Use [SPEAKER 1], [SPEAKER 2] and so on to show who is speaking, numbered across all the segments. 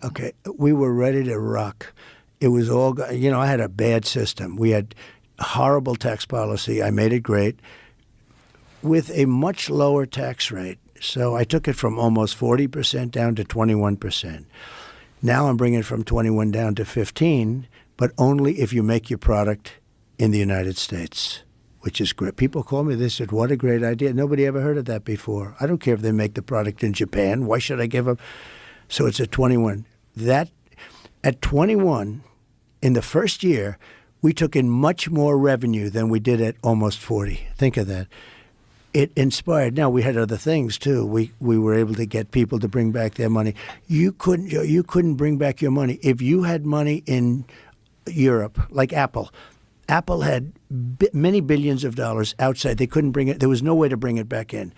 [SPEAKER 1] Okay, we were ready to rock. It was all, I had a bad system. We had horrible tax policy. I made it great with a much lower tax rate. So I took it from almost 40% down to 21%. Now I'm bringing it from 21 down to 15, but only if you make your product in the United States, which is great. People call me, they said, what a great idea. Nobody ever heard of that before. I don't care if they make the product in Japan. Why should I give them? So it's at 21. That at 21, in the first year, we took in much more revenue than we did at almost 40. Think of that. It inspired. Now, we had other things, too. We were able to get people to bring back their money. You couldn't bring back your money. If you had money in Europe, like Apple, Apple had many billions of dollars outside. They couldn't bring it. There was no way to bring it back in.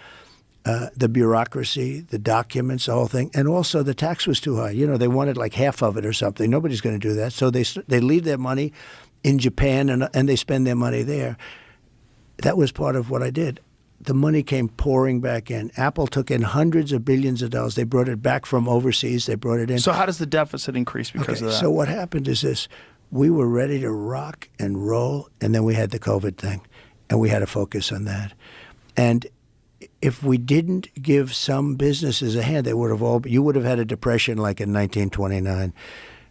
[SPEAKER 1] The bureaucracy, the documents, the whole thing. And also the tax was too high. They wanted like half of it or something. Nobody's going to do that. So they leave their money in Japan and they spend their money there. That was part of what I did. The money came pouring back in. Apple took in hundreds of billions of dollars. They brought it back from overseas. They brought it in.
[SPEAKER 2] So how does the deficit increase because of that?
[SPEAKER 1] So what happened is this. We were ready to rock and roll, and then we had the COVID thing, and we had to focus on that. And if we didn't give some businesses a hand, you would have had a depression like in 1929.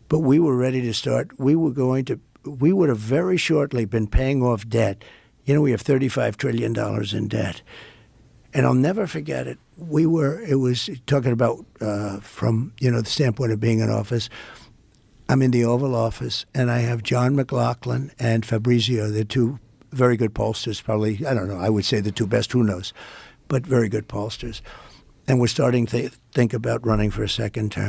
[SPEAKER 1] But we were ready to start. We would have very shortly been paying off debt. We have $35 trillion in debt. And I'll never forget it. It was talking about from, the standpoint of being in office. I'm in the Oval Office, and I have John McLaughlin and Fabrizio. They're two very good pollsters, probably, I don't know, I would say the two best, who knows, but very good pollsters. And we're starting to think about running for a second term.